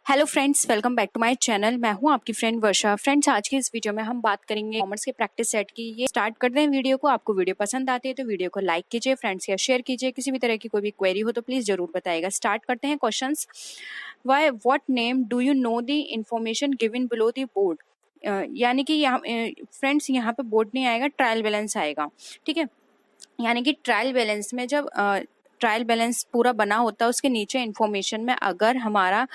Hello friends, welcome back to my channel. मैं हूं आपकी फ्रेंड वर्षा। फ्रेंड्स, आज की इस वीडियो में हम बात करेंगे कॉमर्स के प्रैक्टिस सेट की। ये स्टार्ट करते हैं वीडियो को। आपको वीडियो पसंद आती है तो वीडियो को लाइक कीजिए, फ्रेंड्स या शेयर कीजिए। किसी भी तरह की कोई भी क्वेरी हो तो प्लीज जरूर बताइएगा। स्टार्ट करते हैं questions. Why what name do you know the information given below the board. यानी कि यहाँ फ्रेंड्स यहाँ पे बोर्ड नहीं आएगा, ट्रायल बैलेंस आएगा। ठीक है, यानी कि ट्रायल बैलेंस में जब ट्रायल बैलेंस पूरा बना होता है उसके नीचे इन्फॉर्मेशन में अगर हमारा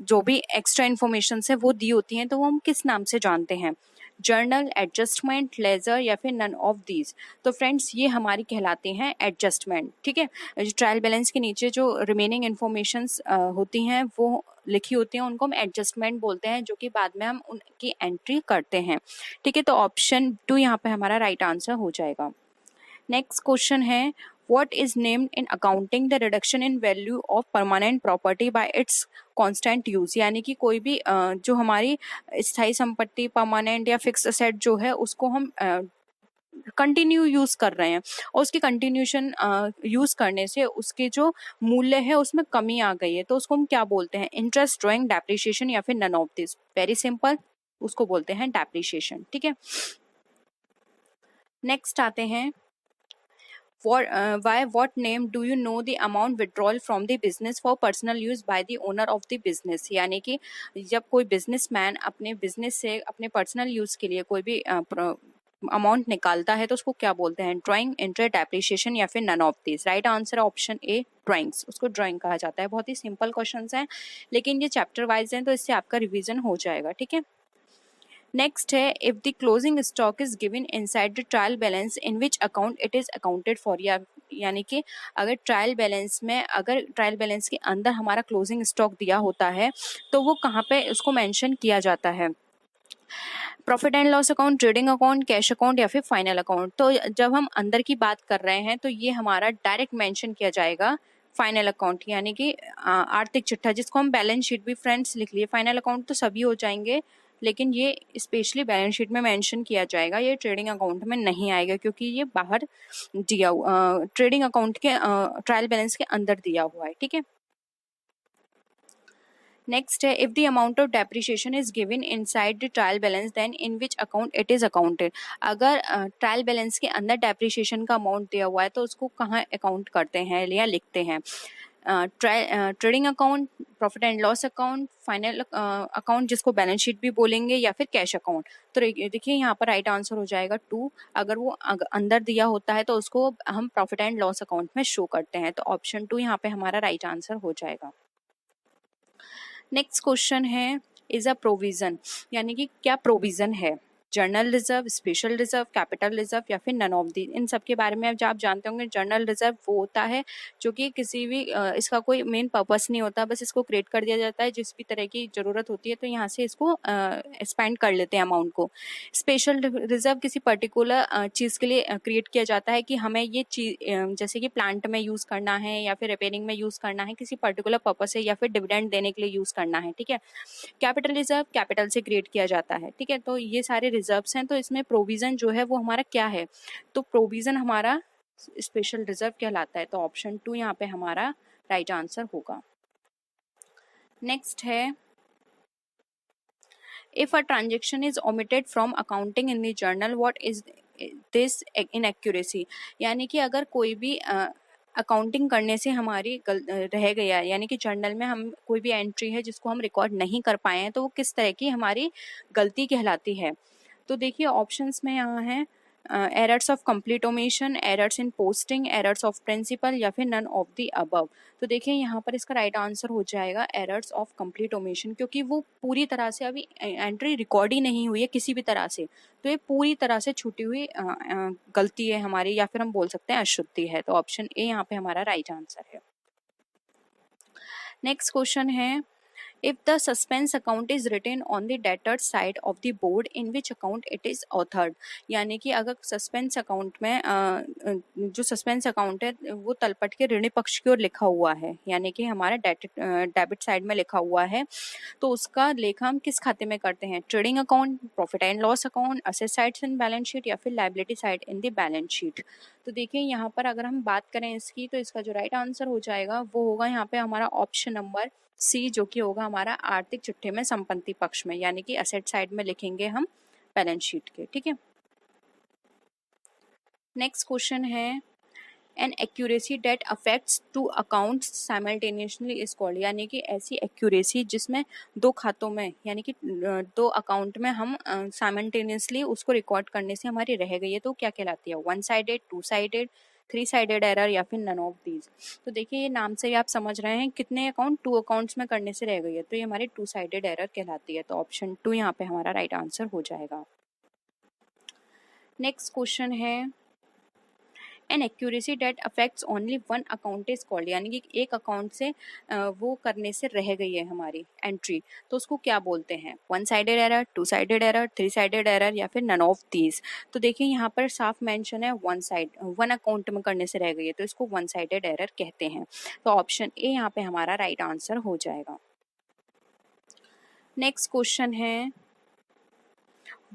जो भी एक्स्ट्रा इन्फॉर्मेशन है वो दी होती हैं तो वो हम किस नाम से जानते हैं? जर्नल, एडजस्टमेंट, लेजर या फिर नन ऑफ दीज। तो फ्रेंड्स ये हमारी कहलाती हैं एडजस्टमेंट। ठीक है, ट्रायल बैलेंस के नीचे जो रिमेनिंग इन्फॉर्मेशंस होती हैं वो लिखी होती हैं उनको हम एडजस्टमेंट बोलते हैं, जो कि बाद में हम उनकी एंट्री करते हैं। ठीक है, तो ऑप्शन 2 यहाँ पे हमारा राइट आंसर हो जाएगा। नेक्स्ट क्वेश्चन है, what is named in accounting the reduction in value of permanent property by its constant use। यानी कि कोई भी जो हमारी स्थायी संपत्ति परमानेंट या फिक्स असेट जो है उसको हम कंटिन्यू यूज कर रहे हैं और उसकी कंटिन्यूशन यूज करने से उसके जो मूल्य है उसमें कमी आ गई है तो उसको हम क्या बोलते हैं? इंटरेस्ट, ड्राइंग, डेप्रिसिएशन या फिर none of this. Very simple, उसको बोलते हैं डेप्रिसिएशन। ठीक है, नेक्स्ट आते हैं, what name do you know the amount withdrawal from the business for personal use by the owner of the business। यानी कि जब कोई बिजनेसमैन अपने बिजनेस से अपने पर्सनल यूज के लिए कोई भी अमाउंट निकालता है तो उसको क्या बोलते हैं? ड्राइंग, इंटरेस्ट, डेप्रिसिएशन या फिर none of this. Right answer option A, drawings. उसको ड्राइंग कहा जाता है। बहुत ही सिंपल क्वेश्चंस हैं लेकिन ये चैप्टर वाइज हैं तो इससे आपका रिवीजन हो जाएगा। ठीक है, नेक्स्ट है, if the closing stock is given inside the trial balance in which account it is accounted for. यानी कि अगर ट्रायल बैलेंस में अगर ट्रायल बैलेंस के अंदर हमारा क्लोजिंग स्टॉक दिया होता है तो वो कहाँ पे उसको मेंशन किया जाता है? Profit and loss account, trading account, cash account या फिर फाइनल अकाउंट। तो जब हम अंदर की बात कर रहे हैं तो ये हमारा डायरेक्ट मेंशन किया जाएगा फाइनल अकाउंट, यानी कि आर्थिक चिट्ठा, जिसको हम बैलेंस शीट भी फ्रेंड्स लिख लिए। फाइनल अकाउंट तो सभी हो जाएंगे लेकिन ये स्पेशली बैलेंस शीट में मेंशन किया जाएगा, ये ट्रेडिंग अकाउंट में नहीं आएगा क्योंकि ये बाहर दिया ट्रेडिंग अकाउंट के ट्रायल बैलेंस के अंदर दिया हुआ है। ठीक है, नेक्स्ट है, if the amount of depreciation is given inside the trial balance then in which account it is accounted. अगर ट्रायल बैलेंस के अंदर डेप्रिसिएशन का अमाउंट दिया हुआ है तो उसको कहाँ अकाउंट करते हैं या लिखते हैं? Trading account, profit and loss account, final account जिसको बैलेंस शीट भी बोलेंगे, या फिर कैश अकाउंट। तो देखिए यहाँ पर राइट आंसर हो जाएगा 2। अगर वो अंदर दिया होता है तो उसको हम प्रॉफिट एंड लॉस अकाउंट में शो करते हैं, तो ऑप्शन 2 यहाँ पे हमारा राइट आंसर हो जाएगा। नेक्स्ट क्वेश्चन है, इज अ प्रोविजन। यानी कि क्या प्रोविजन है? Journal reserve, special reserve, capital reserve या फिर नन ऑफ दी। इन सब के बारे में अब आप जानते होंगे। जर्नल रिजर्व वो होता है जो कि किसी भी इसका कोई मेन पर्पस नहीं होता, बस इसको क्रिएट कर दिया जाता है जिस भी तरह की जरूरत होती है तो यहाँ से इसको स्पेंड कर लेते हैं अमाउंट को। स्पेशल रिजर्व किसी पर्टिकुलर चीज़ के लिए क्रिएट किया जाता है कि हमें ये चीज जैसे कि प्लांट में यूज़ करना है या फिर रिपेयरिंग में यूज़ करना है, किसी पर्टिकुलर पर्पस है या फिर डिविडेंड देने के लिए यूज़ करना है। ठीक है, कैपिटल रिजर्व कैपिटल से क्रिएट किया जाता है। ठीक है, तो ये सारे रिजर्व्स हैं। तो इसमें प्रोविजन जो है वो हमारा क्या है? तो प्रोविजन हमारा स्पेशल रिजर्व कहलाता है, तो ऑप्शन 2 यहाँ पे हमारा राइट आंसर होगा। नेक्स्ट है, if a transaction is omitted from accounting in the journal what is this inaccuracy। यानी कि अगर कोई भी अकाउंटिंग करने से हमारी रह गया, यानी कि जर्नल में हम कोई भी एंट्री है जिसको हम रिकॉर्ड नहीं कर पाए हैं तो वो किस तरह की हमारी गलती कहलाती है? तो देखिए ऑप्शंस में यहाँ है, errors of complete omission, errors in posting, errors of principle या फिर नन ऑफ द अबव। तो देखिए यहाँ पर इसका राइट आंसर हो जाएगा एरर्स ऑफ कंप्लीट ओमिशन, क्योंकि वो पूरी तरह से अभी एंट्री रिकॉर्ड ही नहीं हुई है किसी भी तरह से, तो ये पूरी तरह से छूटी हुई गलती है हमारी, या फिर हम बोल सकते हैं अशुद्धि है। तो ऑप्शन ए यहाँ पे हमारा राइट आंसर है। नेक्स्ट क्वेश्चन है, if the suspense account is written on the debtor side of the board in which account it is authored। यानी कि अगर सस्पेंस अकाउंट में जो सस्पेंस अकाउंट है वो तलपट के ऋणी पक्ष की ओर लिखा हुआ है, यानी कि हमारा डेबिट साइड में लिखा हुआ है, तो उसका लेखा हम किस खाते में करते हैं? Trading account, profit and loss account, asset side in balance sheet या फिर liability side in the balance sheet. तो देखिए यहाँ पर अगर हम बात करें इसकी तो इसका जो राइट आंसर हो जाएगा वो होगा यहाँ पे हमारा ऑप्शन नंबर सी जो कि होगा हमारा आर्थिक चिट्ठे में संपत्ति पक्ष में, यानी कि असेट साइड में लिखेंगे हम बैलेंस शीट के। ठीक है, नेक्स्ट क्वेश्चन है an accuracy that affects two accounts simultaneously is called, यानी कि ऐसी एक्यूरेसी जिसमें दो खातों में यानी कि दो अकाउंट में हम साइमल्टेनियसली उसको रिकॉर्ड करने से हमारी रह गई है तो क्या कहलाती है? One sided, two sided, three sided error या फिर नन ऑफ दीज। तो देखिए ये नाम से ही आप समझ रहे हैं कितने अकाउंट, टू अकाउंट्स में करने से रह गई है तो ये हमारी टू साइडेड एरर कहलाती है। तो ऑप्शन 2 यहाँ पे हमारा राइट आंसर हो जाएगा। नेक्स्ट क्वेश्चन है an accuracy that affects only one account is called, यानी कि एक अकाउंट से वो करने से रह गई है हमारी एंट्री तो उसको क्या बोलते हैं? One sided error, two sided error, three sided error या फिर नन ऑफ दीज। तो देखिए यहाँ पर साफ मेंशन है वन अकाउंट में करने से रह गई है तो इसको वन साइडेड एरर कहते हैं। तो ऑप्शन ए यहाँ पे हमारा राइट आंसर हो जाएगा। नेक्स्ट क्वेश्चन है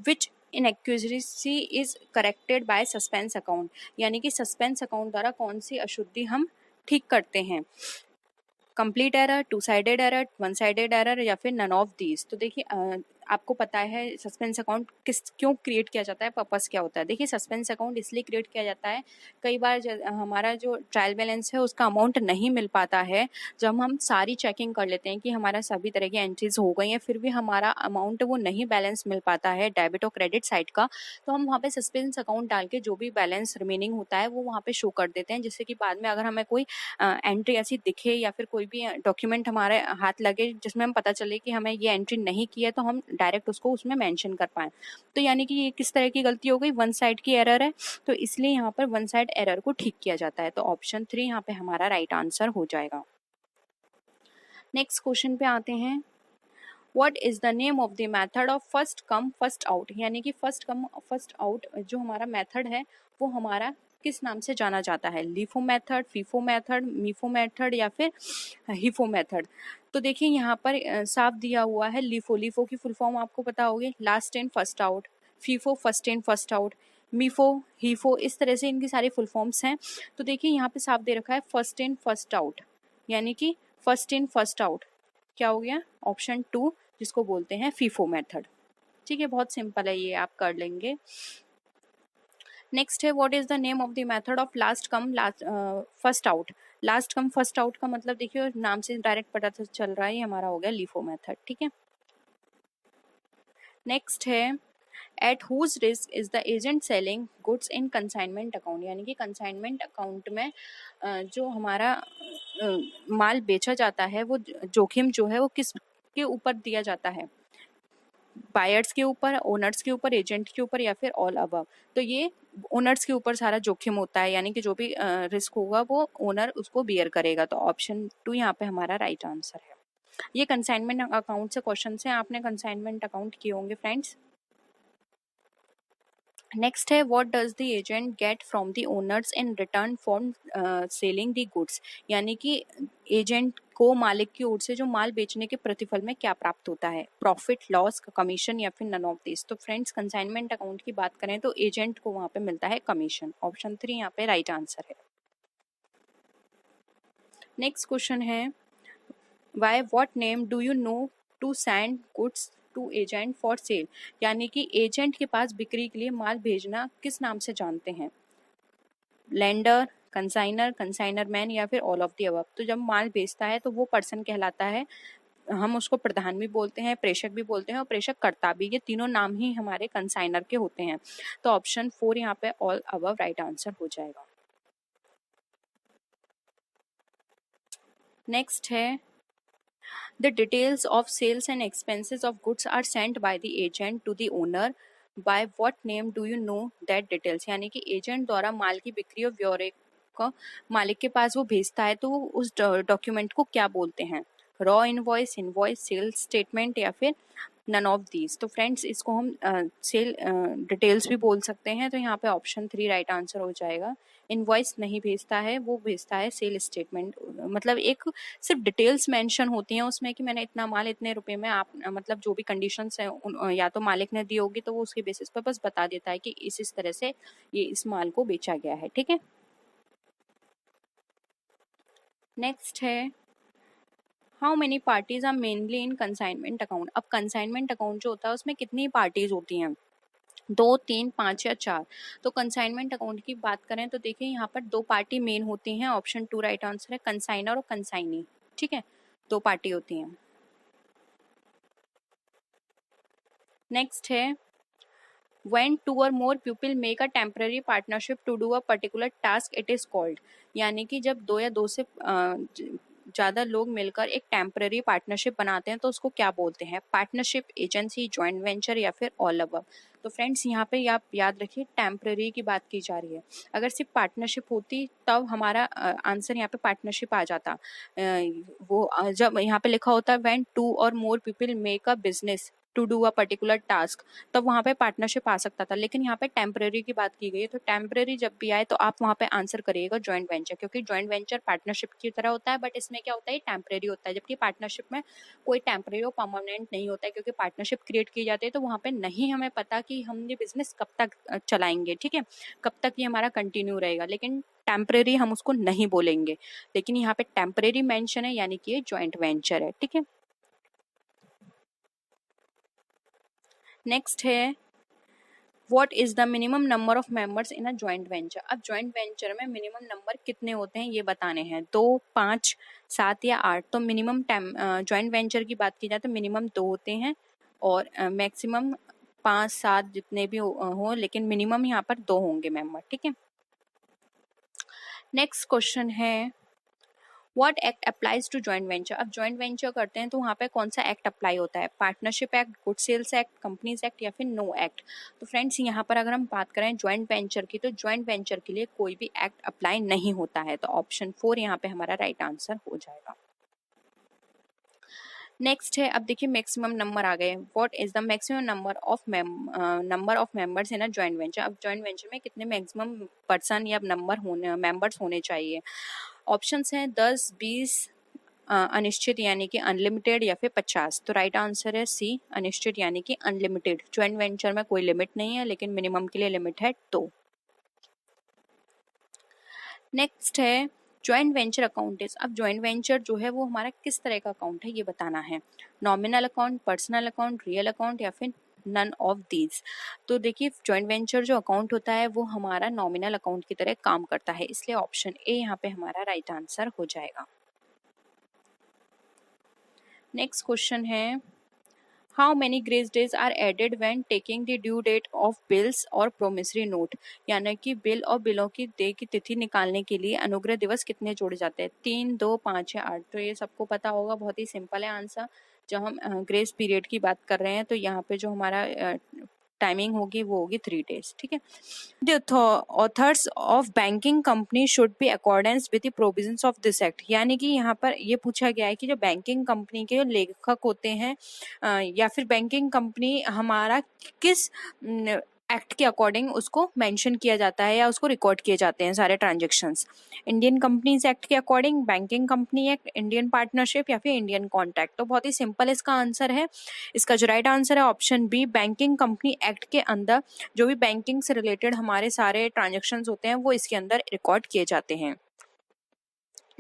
which inaccuracy is corrected by suspense account, यानी कि सस्पेंस अकाउंट द्वारा कौन सी अशुद्धि हम ठीक करते हैं? Complete error, two sided error, one sided error या फिर नन ऑफ दीज। तो देखिए आपको पता है सस्पेंस अकाउंट क्यों क्रिएट किया जाता है, पर्पस क्या होता है? देखिए सस्पेंस अकाउंट इसलिए क्रिएट किया जाता है, कई बार हमारा जो ट्रायल बैलेंस है उसका अमाउंट नहीं मिल पाता है, जब हम सारी चेकिंग कर लेते हैं कि हमारा सभी तरह की एंट्रीज हो गई हैं फिर भी हमारा अमाउंट वो नहीं बैलेंस मिल पाता है डेबिट और क्रेडिट साइड का, तो हम वहाँ पे सस्पेंस अकाउंट डाल के जो भी बैलेंस रिमेनिंग होता है वो वहाँ पे शो कर देते हैं, जिससे कि बाद में अगर हमें कोई एंट्री ऐसी दिखे या फिर कोई भी डॉक्यूमेंट हमारे हाथ लगे जिसमें हम पता चले कि हमें ये एंट्री नहीं की है तो हम डायरेक्ट उसको उसमें मेंशन कर पाएं। तो यानी कि ये किस तरह की गलती हो गई? वन साइड की एरर है, तो इसलिए यहाँ पर वन साइड एरर को ठीक किया जाता है। तो ऑप्शन 3 यहाँ पे हमारा राइट आंसर हो जाएगा। नेक्स्ट क्वेश्चन पे आते हैं what is the name of the method of first come first out, यानी कि फर्स्ट कम फर्स्ट आउट जो हमारा मेथड है वो हमारा किस नाम से जाना जाता है? LIFO method, FIFO method, MIFO method या फिर हिफो मेथड। तो देखिए यहाँ पर साफ दिया हुआ है लीफो। लीफो की फुल फॉर्म आपको पता होगी, last in first out. FIFO first in first out. MIFO, HIFO, इस तरह से इनकी सारी फुल फॉर्म्स हैं। तो देखिए यहाँ पे साफ दे रखा है फर्स्ट इन फर्स्ट आउट, यानी कि फर्स्ट इन फर्स्ट आउट क्या हो गया? ऑप्शन 2 जिसको बोलते हैं फीफो मेथड। ठीक है, बहुत सिंपल है, ये आप कर लेंगे। नेक्स्ट है what is the name of the method of last come last first out. Last come first out का मतलब देखिए नाम से डायरेक्ट पता चल रहा है, ये हमारा हो गया लीफो मेथड। ठीक है, नेक्स्ट है at whose risk is the agent selling goods in consignment account, यानी कि कंसाइनमेंट अकाउंट में जो हमारा माल बेचा जाता है वो जोखिम जो है वो किस के ऊपर दिया जाता है? बायर्स के ऊपर, ओनर्स के ऊपर, एजेंट के ऊपर या फिर ऑल अबव। तो ये ओनर्स के ऊपर सारा जोखिम होता है, यानी कि जो भी रिस्क होगा वो ओनर उसको बियर करेगा। तो ऑप्शन 2 यहाँ पे हमारा राइट आंसर है। ये कंसाइनमेंट अकाउंट से क्वेश्चन है, आपने कंसाइनमेंट अकाउंट किए होंगे फ्रेंड्स। नेक्स्ट है what does the agent get from the owners in return for selling the goods, यानी कि एजेंट को मालिक की ओर से जो माल बेचने के प्रतिफल में क्या प्राप्त होता है? प्रॉफिट, लॉस, कमीशन या फिर नन ऑफ दिस। तो फ्रेंड्स कंसाइनमेंट अकाउंट की बात करें तो एजेंट को वहां पे मिलता है कमीशन। ऑप्शन 3 यहाँ पे राइट आंसर है। नेक्स्ट क्वेश्चन है why what name do you know to send goods to agent for sale, यानी कि एजेंट के पास बिक्री के लिए माल भेजना किस नाम से जानते हैं? लेंडर, कंसाइनर, कंसाइनर मैन या फिर ऑल ऑफ द अबव। तो जब माल बेचता है तो वो पर्सन कहलाता है, हम उसको प्रधान भी बोलते हैं, प्रेषक भी बोलते हैं और प्रेषक कर्ता भी, ये तीनों नाम ही हमारे कंसाइनर के होते हैं। तो ऑप्शन 4 यहाँ पे ऑल अबव राइट आंसर हो जाएगा। नेक्स्ट है the details of sales and expenses of goods are sent by the agent to the owner by what name do you know that details, यानी कि एजेंट द्वारा माल की बिक्री और ब्यौरे को मालिक के पास वो भेजता है तो उस डॉक्यूमेंट को क्या बोलते हैं? Raw invoice, invoice, sales statement या फिर नन ऑफ दीज। तो फ्रेंड्स इसको हम सेल डिटेल्स भी बोल सकते हैं। तो यहाँ पे ऑप्शन 3 राइट आंसर हो जाएगा। इनवॉइस नहीं भेजता है, वो भेजता है सेल स्टेटमेंट, मतलब एक सिर्फ डिटेल्स मेंशन होती हैं उसमें कि मैंने इतना माल इतने रुपए में, आप मतलब जो भी कंडीशंस हैं या तो मालिक ने दी होगी तो वो उसके बेसिस पर बस बता देता है कि इस तरह से ये इस माल को बेचा गया है। ठीक है, नेक्स्ट है how many parties are mainly in consignment account. अब कंसाइनमेंट अकाउंट जो होता है उसमें कितनी पार्टीज होती हैं, 2, 3, 5 या 4। तो कंसाइनमेंट अकाउंट की बात करें तो देखिए यहाँ पर 2 पार्टी मेन होती हैं। ऑप्शन 2 राइट आंसर है, कंसाइनर और कंसाइनी। ठीक है, 2 पार्टी होती हैं। नेक्स्ट है when two or more people make a temporary partnership to do a particular task it is called। यानी कि जब 2 या 2 से ज़्यादा लोग मिलकर एक टेम्पररी पार्टनरशिप बनाते हैं तो उसको क्या बोलते हैं, पार्टनरशिप, एजेंसी, जॉइंट वेंचर या फिर ऑल अबव। तो फ्रेंड्स यहाँ पे आप याद रखिए टेम्पररी की बात की जा रही है। अगर सिर्फ पार्टनरशिप होती तब हमारा आंसर यहाँ पे पार्टनरशिप आ जाता। जब यहाँ पे लिखा होता है व्हेन 2 और more people make a business to do a particular task, तब वहाँ पे पार्टनरशिप आ सकता था। लेकिन यहाँ पे टेम्पररी की बात की गई है, तो टेम्पररी जब भी आए तो आप वहाँ पे आंसर करिएगा जॉइंट वेंचर, क्योंकि जॉइंट वेंचर पार्टनरशिप की तरह होता है, बट इसमें क्या होता है, टेम्पररी होता है। जबकि पार्टनरशिप में कोई टेम्पररी और परमानेंट नहीं होता है, क्योंकि पार्टनरशिप क्रिएट की जाती है तो वहाँ पे नहीं हमें पता कि हम ये बिजनेस कब तक चलाएंगे, ठीक है, कब तक ये हमारा कंटिन्यू रहेगा। लेकिन टेम्पररी हम उसको नहीं बोलेंगे, लेकिन यहाँ पे टेम्पररी मेंशन है यानी कि ये जॉइंट वेंचर है। ठीक है, नेक्स्ट है what is the minimum number of members in a joint venture. अब जॉइंट वेंचर में मिनिमम नंबर कितने होते हैं ये बताने हैं, 2, 5, 7 या 8। तो मिनिमम जॉइंट वेंचर की बात की जाए तो मिनिमम 2 होते हैं और मैक्सिमम 5, 7 जितने भी हो, लेकिन मिनिमम यहाँ पर 2 होंगे मेंबर। ठीक है, नेक्स्ट क्वेश्चन है what act applies to joint venture. अब जॉइंट वेंचर करते हैं तो वहाँ पे कौन सा एक्ट अप्लाई होता है, partnership act, good sales act, companies act या फिर नो एक्ट। तो फ्रेंड्स यहाँ पर अगर हम बात करें जॉइंट वेंचर की, तो जॉइंट वेंचर के लिए कोई भी एक्ट अप्लाई नहीं होता है। तो ऑप्शन 4 यहाँ पे हमारा राइट आंसर हो जाएगा। नेक्स्ट है, अब देखिए मैक्सिमम नंबर आ गए। What is the maximum number of members in a joint venture. अब जॉइंट वेंचर में कितने मैक्सिमम पर्सन या मेंबर्स होने चाहिए। ऑप्शंस हैं 10, 20, अनिश्चित यानी कि अनलिमिटेड या फिर 50। तो राइट आंसर है सी, अनिश्चित यानी कि अनलिमिटेड। जॉइंट वेंचर में कोई लिमिट नहीं है, लेकिन मिनिमम के लिए लिमिट है 2। नेक्स्ट है जॉइंट वेंचर अकाउंट इज। अब जॉइंट वेंचर जो है वो हमारा किस तरह का अकाउंट है ये बताना है, nominal account, personal account, real account या फिर नन ऑफ दीज। तो देखिए जॉइंट वेंचर जो अकाउंट होता है वो हमारा नॉमिनल अकाउंट की तरह काम करता है, इसलिए ऑप्शन ए यहाँ पे हमारा राइट आंसर हो जाएगा। नेक्स्ट क्वेश्चन है how many grace days are added when taking the due date of bills और प्रोमिसरी नोट। यानी कि बिल और बिलों की देय की तिथि निकालने के लिए अनुग्रह दिवस कितने जोड़े जाते हैं, 3, 2, 5 या 8। तो ये सबको पता होगा, बहुत ही सिंपल है आंसर। जब हम ग्रेस पीरियड की बात कर रहे हैं तो यहाँ पे जो हमारा टाइमिंग होगी वो होगी 3 डेज। ठीक है, the author's of banking company should be accordance with the provisions of this act. यानी कि यहाँ पर ये पूछा गया है कि जो बैंकिंग कंपनी के लेखक होते हैं या फिर बैंकिंग कंपनी हमारा किस एक्ट के अकॉर्डिंग उसको मेंशन किया जाता है या उसको रिकॉर्ड किए जाते हैं सारे ट्रांजेक्शन्स। इंडियन कंपनीज एक्ट के according, banking company act, Indian partnership या फिर इंडियन कॉन्ट्रैक्ट। तो बहुत ही सिंपल इसका आंसर है। इसका जो राइट आंसर है option B, banking company act के अंदर जो भी बैंकिंग से रिलेटेड हमारे सारे ट्रांजेक्शन्स होते हैं वो इसके अंदर रिकॉर्ड किए जाते हैं।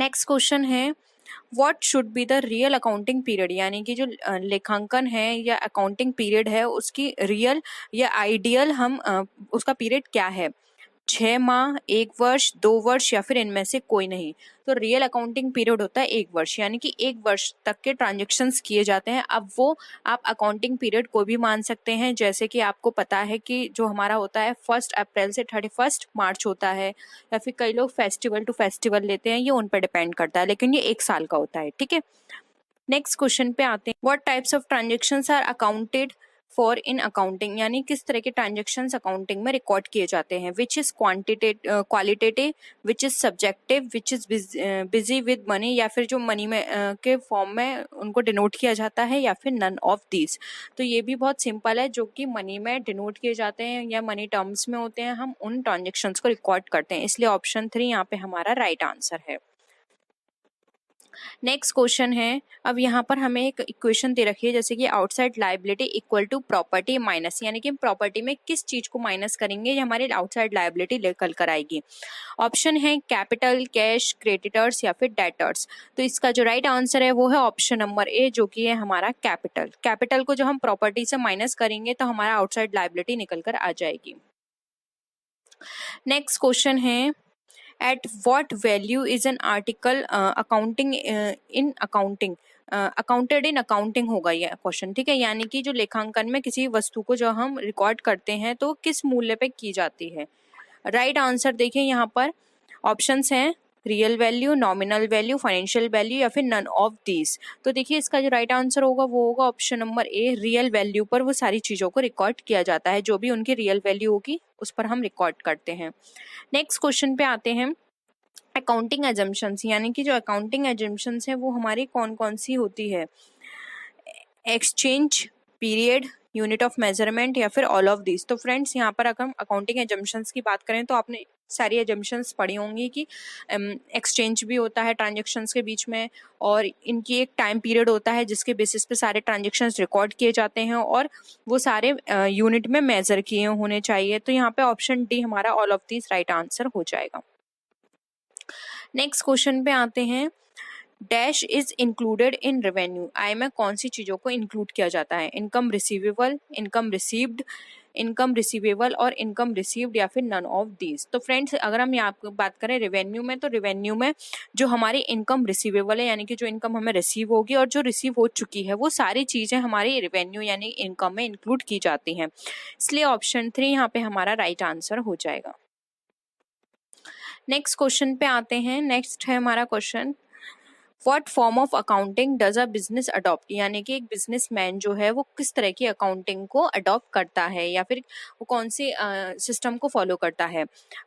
नेक्स्ट क्वेश्चन है what should be the real accounting period. यानी कि जो लेखांकन है या अकाउंटिंग पीरियड है उसकी रियल या आइडियल हम उसका पीरियड क्या है, 6 माह, 1 वर्ष, 2 वर्ष या फिर इनमें से कोई नहीं। तो रियल अकाउंटिंग पीरियड होता है 1 वर्ष, यानी कि 1 वर्ष तक के ट्रांजेक्शन्स किए जाते हैं। अब वो आप अकाउंटिंग पीरियड को भी मान सकते हैं, जैसे कि आपको पता है कि जो हमारा होता है 1 अप्रैल से 31 मार्च होता है, या फिर कई लोग फेस्टिवल टू फेस्टिवल लेते हैं, ये उन पर डिपेंड करता है, लेकिन ये 1 साल का होता है। ठीक है, नेक्स्ट क्वेश्चन पे आते हैं what types of transactions are accounted for in accounting. यानी किस तरह के ट्रांजेक्शन्स अकाउंटिंग में रिकॉर्ड किए जाते हैं, which is qualitative, which is subjective, which is busy with money, या फिर जो मनी में के फॉर्म में उनको डिनोट किया जाता है, या फिर नन ऑफ दीज। तो ये भी बहुत सिंपल है, जो कि मनी में डिनोट किए जाते हैं या मनी टर्म्स में होते हैं, हम उन ट्रांजेक्शन्स को रिकॉर्ड करते हैं, इसलिए ऑप्शन 3 यहाँ पे हमारा राइट आंसर है। नेक्स्ट क्वेश्चन है, अब यहाँ पर हमें एक इक्वेशन दे रखी है जैसे कि outside liability equal to property minus, यानी कि प्रॉपर्टी में किस चीज को माइनस करेंगे ये हमारी आउटसाइड लायबिलिटी निकल कर आएगी। ऑप्शन है कैपिटल, कैश, क्रेडिटर्स या फिर डेटर्स। तो इसका जो राइट आंसर है वो है ऑप्शन नंबर ए, जो कि है हमारा कैपिटल। कैपिटल को जब हम प्रॉपर्टी से माइनस करेंगे तो हमारा आउटसाइड लायबिलिटी निकल कर आ जाएगी। नेक्स्ट क्वेश्चन है, at what value is an article accounting in accounting accounted in accounting होगा ये क्वेश्चन, ठीक है। यानी कि जो लेखांकन में किसी वस्तु को जो हम रिकॉर्ड करते हैं तो किस मूल्य पे की जाती है। राइट आंसर देखिए यहाँ पर ऑप्शंस हैं real value, nominal value, financial value या फिर नन ऑफ दीज। तो देखिए इसका जो राइट आंसर होगा वो होगा option number A, real value पर वो सारी चीज़ों को रिकॉर्ड किया जाता है, जो भी उनकी रियल वैल्यू होगी उस पर हम रिकॉर्ड करते हैं। नेक्स्ट क्वेश्चन पे आते हैं, अकाउंटिंग एजम्पशंस, यानी कि जो अकाउंटिंग एजम्पशंस है वो हमारी कौन कौन सी होती है। Exchange, period, unit of measurement या फिर ऑल ऑफ दिस। तो फ्रेंड्स यहाँ पर अगर हम अकाउंटिंग एजम्पशंस की बात करें तो आपने सारी एजम्पशंस पढ़ी होंगी कि एक्सचेंज भी होता है ट्रांजेक्शन्स के बीच में, और इनकी एक टाइम पीरियड होता है जिसके बेसिस पे सारे ट्रांजेक्शन्स रिकॉर्ड किए जाते हैं और वो सारे यूनिट में मेजर किए होने चाहिए। तो यहाँ पे ऑप्शन डी हमारा all of this right answer हो जाएगा। नेक्स्ट क्वेश्चन पे आते हैं, dash is included in revenue, आय में कौन सी चीजों को इंक्लूड किया जाता है। Income receivable, income received, income receivable और इनकम रिसीव्ड या फिर नन ऑफ दीज। तो फ्रेंड्स अगर हम यहाँ बात करें रेवेन्यू में, तो रेवेन्यू में जो हमारी इनकम रिसीवेबल है यानी कि जो इनकम हमें रिसीव होगी और जो रिसीव हो चुकी है वो सारी चीजें हमारी रेवेन्यू यानी इनकम में इंक्लूड की जाती हैं, इसलिए ऑप्शन 3 यहाँ पे हमारा राइट आंसर हो जाएगा। नेक्स्ट क्वेश्चन पे आते हैं, नेक्स्ट है हमारा question, what form of accounting does a business adopt, यानी कि एक बिजनेसमैन जो है वो किस तरह की अकाउंटिंग को अडॉप्ट करता है या फिर वो कौन से सिस्टम को फॉलो करता है।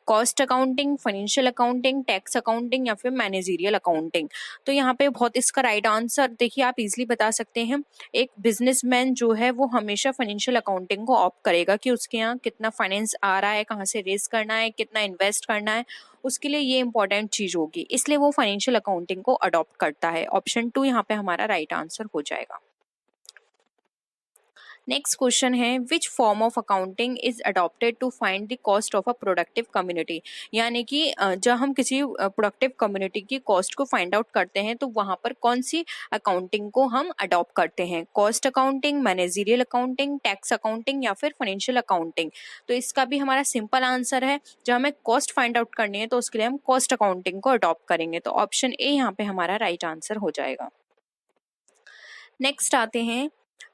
Cost accounting, financial accounting, tax accounting या फिर मैनेजरियल अकाउंटिंग। तो यहाँ पे बहुत इसका राइट आंसर देखिए आप इजीली बता सकते हैं, एक बिजनेसमैन जो है वो हमेशा फाइनेंशियल अकाउंटिंग को ऑप्ट करेगा कि उसके यहाँ कितना फाइनेंस आ रहा है, कहाँ से रेज करना है, कितना इन्वेस्ट करना है, उसके लिए ये इंपॉर्टेंट चीज होगी, इसलिए वो फाइनेंशियल अकाउंटिंग को अडॉप्ट करता है। ऑप्शन 2 यहाँ पे हमारा राइट आंसर हो जाएगा। नेक्स्ट क्वेश्चन है, which form of accounting is adopted to find the cost of a productive community, यानी कि जब हम किसी प्रोडक्टिव कम्युनिटी की कॉस्ट को फाइंड आउट करते हैं तो वहां पर कौन सी अकाउंटिंग को हम अडॉप्ट करते हैं। Cost accounting, managerial accounting, tax accounting या फिर फाइनेंशियल अकाउंटिंग। तो इसका भी हमारा सिंपल आंसर है, जब हमें कॉस्ट फाइंड आउट करनी है तो उसके लिए हम कॉस्ट अकाउंटिंग को अडॉप्ट करेंगे, तो ऑप्शन ए यहाँ पे हमारा राइट आंसर हो जाएगा। नेक्स्ट आते हैं,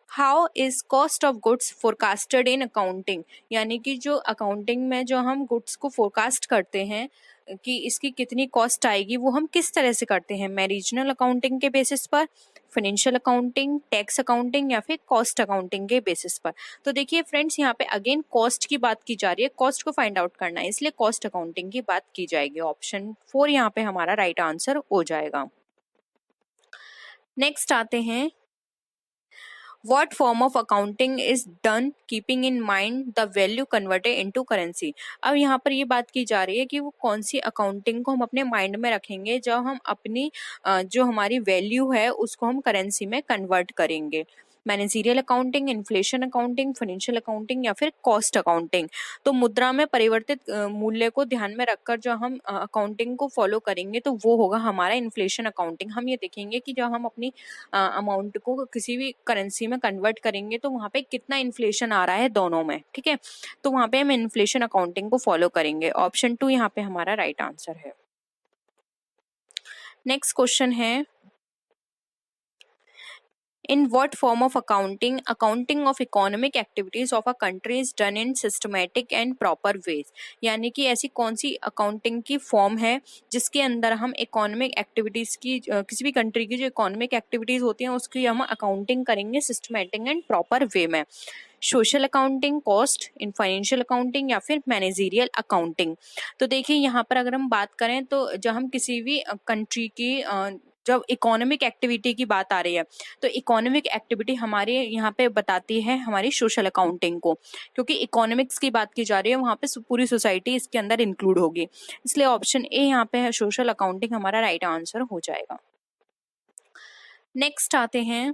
how is cost of goods forecasted in accounting, यानी कि जो अकाउंटिंग में जो हम गुड्स को फोरकास्ट करते हैं कि इसकी कितनी कॉस्ट आएगी वो हम किस तरह से करते हैं। मैरिजनल अकाउंटिंग के बेसिस पर, फाइनेंशियल अकाउंटिंग, टैक्स अकाउंटिंग या फिर कॉस्ट अकाउंटिंग के बेसिस पर। तो देखिए फ्रेंड्स यहाँ पे अगेन कॉस्ट की बात की जा रही है, कॉस्ट को फाइंड आउट करना है, इसलिए कॉस्ट अकाउंटिंग की बात की जाएगी। ऑप्शन 4 यहाँ पे हमारा राइट आंसर हो जाएगा। नेक्स्ट आते हैं, what form of accounting is done keeping in mind the value converted into currency। अब यहाँ पर ये बात की जा रही है कि वो कौन सी अकाउंटिंग को हम अपने माइंड में रखेंगे जब हम अपनी जो हमारी वैल्यू है उसको हम करेंसी में कन्वर्ट करेंगे। Managerial accounting, inflation accounting, financial accounting या फिर कॉस्ट अकाउंटिंग। तो मुद्रा में परिवर्तित मूल्य को ध्यान में रखकर जो हम अकाउंटिंग को फॉलो करेंगे तो वो होगा हमारा इन्फ्लेशन अकाउंटिंग। हम ये देखेंगे कि जब हम अपनी अमाउंट को किसी भी करेंसी में कन्वर्ट करेंगे तो वहाँ पे कितना इन्फ्लेशन आ रहा है दोनों में, ठीक है। तो वहाँ पे हम इन्फ्लेशन अकाउंटिंग को फॉलो करेंगे। ऑप्शन 2 यहाँ पे हमारा राइट आंसर है। नेक्स्ट क्वेश्चन है, in what form of accounting of economic activities of a country is done in systematic and proper ways, यानी कि ऐसी कौन सी अकाउंटिंग की फॉर्म है जिसके अंदर हम इकोनॉमिक एक्टिविटीज की किसी भी कंट्री की जो इकोनॉमिक एक्टिविटीज होती हैं उसकी हम अकाउंटिंग करेंगे सिस्टमैटिक एंड प्रॉपर वे में। Social accounting, cost, in financial accounting या फिर मैनेजरियल अकाउंटिंग। तो देखिए यहाँ पर अगर हम बात करें तो जब हम किसी भी कंट्री की जब इकोनॉमिक एक्टिविटी की बात आ रही है तो इकोनॉमिक एक्टिविटी हमारे यहाँ पे बताती है हमारी सोशल अकाउंटिंग को, क्योंकि इकोनॉमिक्स की बात की जा रही है वहाँ पे पूरी सोसाइटी इसके अंदर इंक्लूड होगी, इसलिए ऑप्शन ए यहाँ पे है सोशल अकाउंटिंग हमारा राइट आंसर हो जाएगा। नेक्स्ट आते हैं,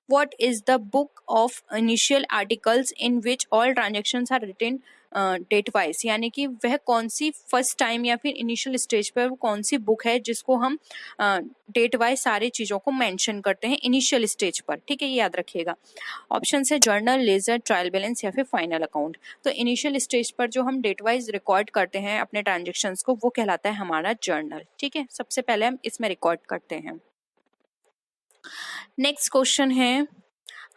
what is the book of initial articles in which all transactions are written date wise, यानी कि वह कौन सी फर्स्ट टाइम या फिर इनिशियल स्टेज पर वो कौन सी बुक है जिसको हम डेट वाइज सारी चीज़ों को मेंशन करते हैं इनिशियल स्टेज पर, ठीक है, ये याद रखिएगा। ऑप्शन है जर्नल, लेजर, ट्रायल बैलेंस या फिर फाइनल अकाउंट। तो इनिशियल स्टेज पर जो हम डेट वाइज रिकॉर्ड करते हैं अपने ट्रांजेक्शन्स को वो कहलाता है हमारा जर्नल, ठीक है। सबसे पहले हम इसमें रिकॉर्ड करते हैं। नेक्स्ट क्वेश्चन है,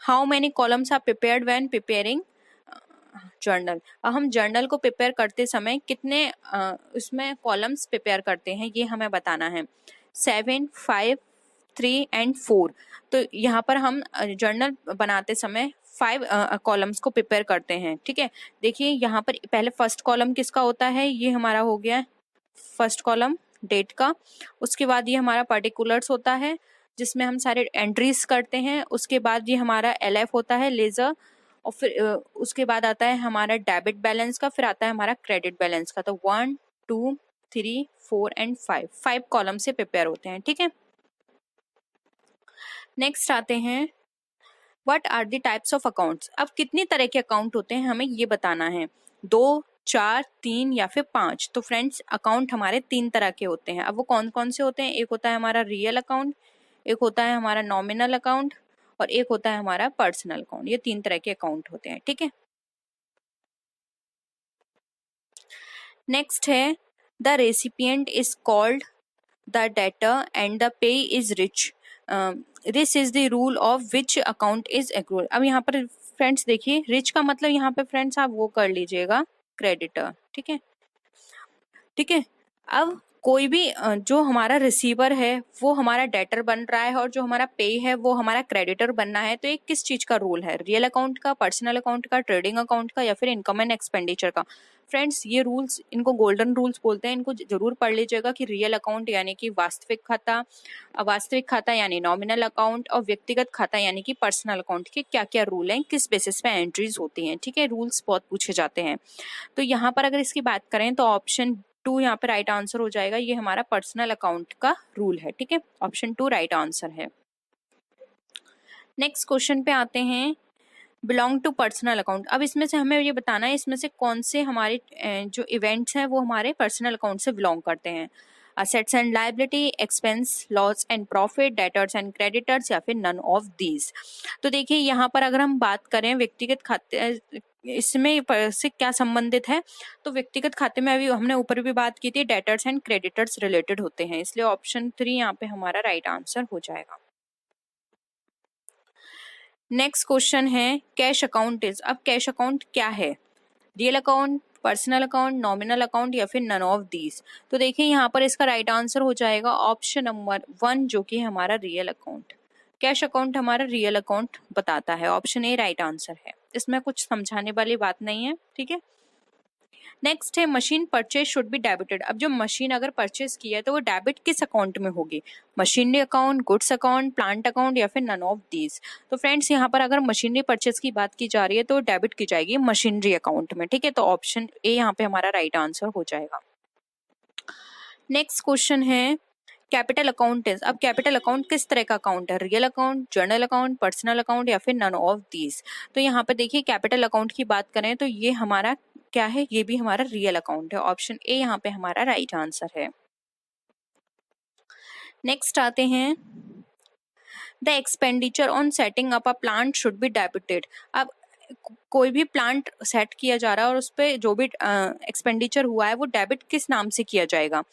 how many columns are prepared when preparing journal. अब हम जर्नल को प्रिपेयर करते समय कितने उसमें कॉलम्स प्रिपेयर करते हैं ये हमें बताना है। 7, 5, 3 एंड 4। तो यहाँ पर हम जर्नल बनाते समय 5 कॉलम्स को प्रिपेयर करते हैं, ठीक है। देखिए यहाँ पर पहले फर्स्ट कॉलम किसका होता है, ये हमारा हो गया फर्स्ट कॉलम डेट का। उसके बाद ये हमारा पर्टिकुलर्स होता है जिसमें हम सारे एंट्रीज करते हैं। उसके बाद ये हमारा LF होता है, लेजर। और फिर उसके बाद आता है हमारा डेबिट बैलेंस का, फिर आता है हमारा क्रेडिट बैलेंस का। तो 1, 2, 3, 4 एंड 5 कॉलम से प्रिपेयर होते हैं, ठीक है। नेक्स्ट आते हैं, what are the types of accounts. अब कितनी तरह के अकाउंट होते हैं हमें ये बताना है, 2, 4, 3 या फिर 5। तो फ्रेंड्स अकाउंट हमारे 3 तरह के होते हैं। अब वो कौन कौन से होते हैं, एक होता है हमारा रियल अकाउंट, एक होता है हमारा नॉमिनल अकाउंट और एक होता है हमारा पर्सनल अकाउंट। ये 3 तरह के अकाउंट होते हैं, ठीक है। नेक्स्ट है, the recipient is called the debtor and the pay is rich, this is the rule of which account is accrual. अब यहाँ पर फ्रेंड्स देखिए, रिच का मतलब यहाँ पे फ्रेंड्स आप वो कर लीजिएगा क्रेडिटर, ठीक है, ठीक है। अब कोई भी जो हमारा रिसीवर है वो हमारा डेटर बन रहा है और जो हमारा पे है वो हमारा क्रेडिटर बनना है। तो ये किस चीज का रूल है, रियल अकाउंट का, पर्सनल अकाउंट का, ट्रेडिंग अकाउंट का या फिर इनकम एंड एक्सपेंडिचर का। फ्रेंड्स ये रूल्स, इनको गोल्डन रूल्स बोलते हैं, इनको जरूर पढ़ लीजिएगा कि रियल अकाउंट यानी कि वास्तविक खाता यानी नॉमिनल अकाउंट और व्यक्तिगत खाता यानी कि पर्सनल अकाउंट के क्या क्या रूल हैं, किस बेसिस पे एंट्रीज होती हैं, ठीक है। रूल्स बहुत पूछे जाते हैं। तो यहाँ पर अगर इसकी बात करें तो ऑप्शन 2 यहाँ पे राइट आंसर हो जाएगा। ये हमारा पर्सनल अकाउंट का रूल है, ठीक है। ऑप्शन 2 राइट आंसर है। नेक्स्ट क्वेश्चन पे आते हैं, बिलोंग टू पर्सनल अकाउंट। अब इसमें से हमें ये बताना है इसमें से कौन से हमारे जो इवेंट्स हैं वो हमारे पर्सनल अकाउंट से बिलोंग करते हैं। Assets and liability, expense, loss and profit, debtors and creditors या फिर नन ऑफ दीज। तो देखिए यहाँ पर अगर हम बात करें व्यक्तिगत खाते इसमें से क्या संबंधित है, तो व्यक्तिगत खाते में अभी हमने ऊपर भी बात की थी, डेटर्स एंड क्रेडिटर्स रिलेटेड होते हैं, इसलिए ऑप्शन 3 यहाँ पे हमारा राइट आंसर हो जाएगा। नेक्स्ट क्वेश्चन है, कैश अकाउंट इज। अब कैश अकाउंट क्या है, real account, personal account, nominal account या फिर नन ऑफ दीज। तो देखिए यहाँ पर इसका राइट आंसर हो जाएगा ऑप्शन नंबर 1 जो कि हमारा रियल अकाउंट। कैश अकाउंट हमारा रियल अकाउंट बताता है, ऑप्शन ए राइट आंसर है, इसमें कुछ समझाने वाली बात नहीं है, ठीक है। नेक्स्ट है, machine purchase should be debited. अब जो मशीन अगर परचेज की है तो वो डेबिट किस अकाउंट में होगी, machinery account, goods account, plant account या फिर नन ऑफ दीज। तो फ्रेंड्स यहाँ पर अगर मशीनरी परचेज की बात की जा रही है तो डेबिट की जाएगी मशीनरी अकाउंट में, ठीक है। तो ऑप्शन ए यहाँ पे हमारा राइट आंसर हो जाएगा। नेक्स्ट क्वेश्चन है, कैपिटल अकाउंट इज। अब कैपिटल अकाउंट किस तरह का अकाउंट है, real account, journal account, personal account या फिर नन ऑफ दीज। तो यहाँ पे देखिए कैपिटल अकाउंट की बात करें तो ये हमारा क्या है, ये भी हमारा रियल अकाउंट है, ऑप्शन ए यहाँ पे हमारा राइट आंसर है। नेक्स्ट आते हैं, the expenditure on setting up a plant should be debited. अब कोई भी प्लांट सेट किया जा रहा है और उस पर जो भी एक्सपेंडिचर हुआ है वो डेबिट किस नाम से किया जाएगा,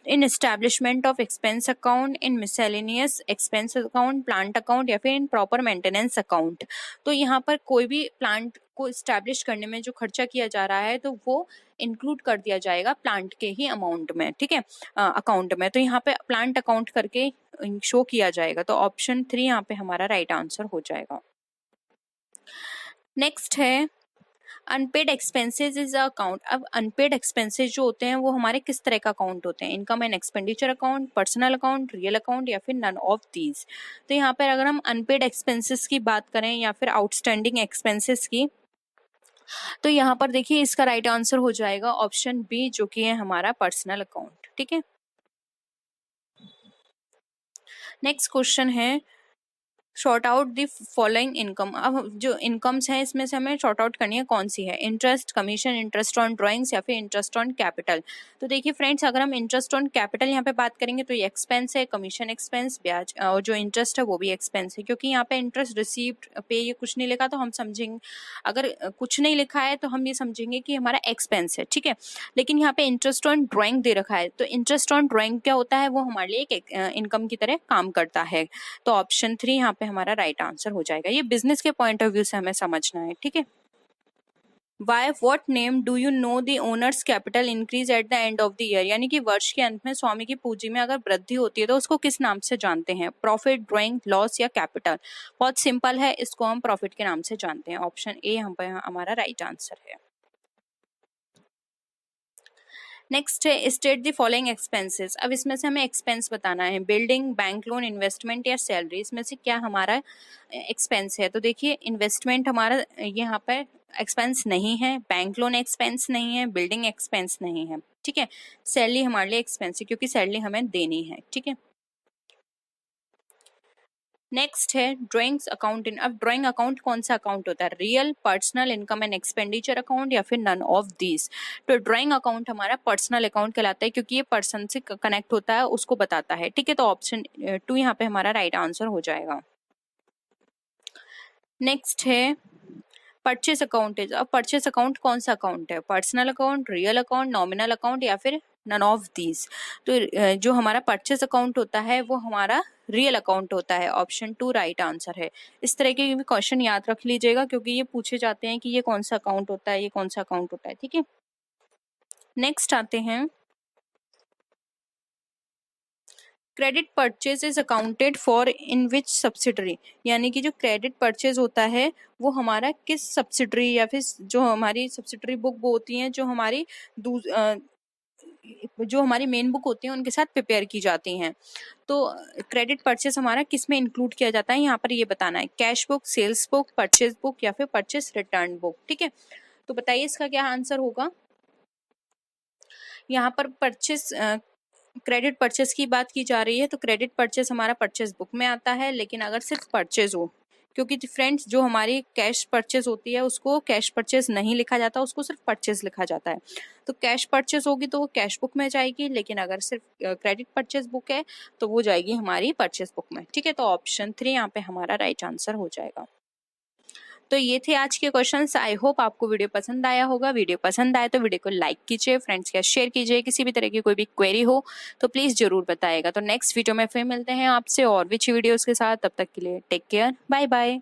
in establishment of expense account, in miscellaneous expense account, plant account या फिर इन प्रॉपर मेंटेनेंस अकाउंट। तो यहाँ पर कोई भी प्लांट को इस्टेब्लिश करने में जो खर्चा किया जा रहा है तो वो इंक्लूड कर दिया जाएगा प्लांट के ही अमाउंट में, ठीक है, अकाउंट में। तो यहाँ पे प्लांट अकाउंट करके शो किया जाएगा, तो ऑप्शन 3 यहाँ पे हमारा राइट आंसर हो जाएगा। नेक्स्ट है, अनपेड एक्सपेंसेस इज अकाउंट। अब अनपेड एक्सपेंसेस जो होते हैं वो हमारे किस तरह का अकाउंट होते हैं, income and expenditure account, personal account, real account या फिर नन ऑफ दीज। तो यहाँ पर अगर हम अनपेड एक्सपेंसेस की बात करें या फिर आउटस्टैंडिंग एक्सपेंसेस की, तो यहाँ पर देखिए इसका राइट आंसर हो जाएगा ऑप्शन बी जो कि है हमारा पर्सनल अकाउंट, ठीक है। नेक्स्ट क्वेश्चन है short out the following income. अब जो इनकम्स हैं इसमें से हमें शॉर्ट आउट करनी है कौन सी है, interest, commission, interest on drawings या फिर इंटरेस्ट ऑन कैपिटल। तो देखिए फ्रेंड्स, अगर हम इंटरेस्ट ऑन कैपिटल यहाँ पे बात करेंगे तो ये एक्सपेंस है, कमीशन एक्सपेंस, ब्याज और जो इंटरेस्ट है वो भी एक्सपेंस है, क्योंकि यहाँ पे इंटरेस्ट रिसीव्ड पे ये कुछ नहीं लिखा तो हम समझेंगे, अगर कुछ नहीं लिखा है तो हम ये समझेंगे कि हमारा एक्सपेंस है, ठीक है। लेकिन यहाँ पे इंटरेस्ट ऑन ड्राइंग दे रखा है, तो इंटरेस्ट ऑन ड्राइंग क्या होता है, वो हमारे लिए एक इनकम की तरह काम करता है। तो ऑप्शन 3 यहाँ पे हमारा राइट आंसर हो जाएगा। ये बिजनेस के पॉइंट ऑफ व्यू से हमें समझना है, ठीक है। By what name do you know the owner's capital increase at the end of the year? यानी कि वर्ष के अंत में स्वामी की पूंजी में अगर वृद्धि होती है तो उसको किस नाम से जानते हैं, प्रॉफिट, ड्राइंग, लॉस या कैपिटल। बहुत सिंपल है, इसको हम प्रॉफिट के नाम से जानते हैं। ऑप्शन ए हम पे हमारा राइट आंसर है। नेक्स्ट है स्टेट द फॉलोइंग एक्सपेंसेस। अब इसमें से हमें एक्सपेंस बताना है, बिल्डिंग, बैंक लोन, इन्वेस्टमेंट या सैलरी, इसमें से क्या हमारा एक्सपेंस है। तो देखिए इन्वेस्टमेंट हमारा यहाँ पर एक्सपेंस नहीं है, बैंक लोन एक्सपेंस नहीं है, बिल्डिंग एक्सपेंस नहीं है, ठीक है। सैलरी हमारे लिए एक्सपेंस है क्योंकि सैलरी हमें देनी है, ठीक है। नेक्स्ट है ड्राइंग्स अकाउंट इन। अब ड्राइंग अकाउंट कौन सा अकाउंट होता है, real, personal, income and expenditure account या फिर नन ऑफ दीज। तो ड्राइंग अकाउंट हमारा पर्सनल अकाउंट कहलाता है क्योंकि ये पर्सन से कनेक्ट होता है, उसको बताता है, ठीक है। तो ऑप्शन 2 यहाँ पे हमारा राइट आंसर हो जाएगा। नेक्स्ट है परचेस अकाउंट है। अब परचेस अकाउंट कौन सा अकाउंट है, personal account, real account, nominal account या फिर नन ऑफ दीज। तो जो हमारा परचेस अकाउंट होता है वो हमारा रियल अकाउंट होता है। ऑप्शन 2 राइट आंसर है। इस तरह के भी क्वेश्चन याद रख लीजिएगा क्योंकि ये पूछे जाते हैं कि ये कौन सा अकाउंट होता है, ये कौन सा अकाउंट होता है, ठीक है। नेक्स्ट आते हैं credit purchase is accounted for in which subsidiary. यानी कि जो क्रेडिट परचेज होता है वो हमारा किस सब्सिडरी या फिर जो हमारी सब्सिडरी बुक होती है, जो हमारी मेन बुक होती है उनके साथ प्रिपेयर की जाती हैं। तो क्रेडिट परचेस हमारा किस में इंक्लूड किया जाता है, यहाँ पर ये बताना है, cash book, sales book, purchase book या फिर परचेस रिटर्न बुक, ठीक है। तो बताइए इसका क्या आंसर होगा। यहाँ पर परचेस क्रेडिट परचेस की बात की जा रही है तो क्रेडिट परचेस हमारा परचेस बुक में आता है, लेकिन अगर सिर्फ परचेज हो, क्योंकि फ्रेंड्स जो हमारी कैश परचेज होती है उसको कैश परचेज नहीं लिखा जाता, उसको सिर्फ परचेज लिखा जाता है। तो कैश परचेज होगी तो वो कैश बुक में जाएगी, लेकिन अगर सिर्फ क्रेडिट परचेज बुक है तो वो जाएगी हमारी परचेज बुक में, ठीक है। तो ऑप्शन 3 यहाँ पे हमारा राइट आंसर हो जाएगा। तो ये थे आज के क्वेश्चंस। आई होप आपको वीडियो पसंद आया होगा। वीडियो पसंद आए तो वीडियो को लाइक कीजिए, फ्रेंड्स के साथ शेयर कीजिए। किसी भी तरह की कोई भी क्वेरी हो तो प्लीज़ जरूर बताइएगा। तो नेक्स्ट वीडियो में फिर मिलते हैं आपसे और भी अच्छी वीडियोज़ के साथ। तब तक के लिए टेक केयर, बाय बाय।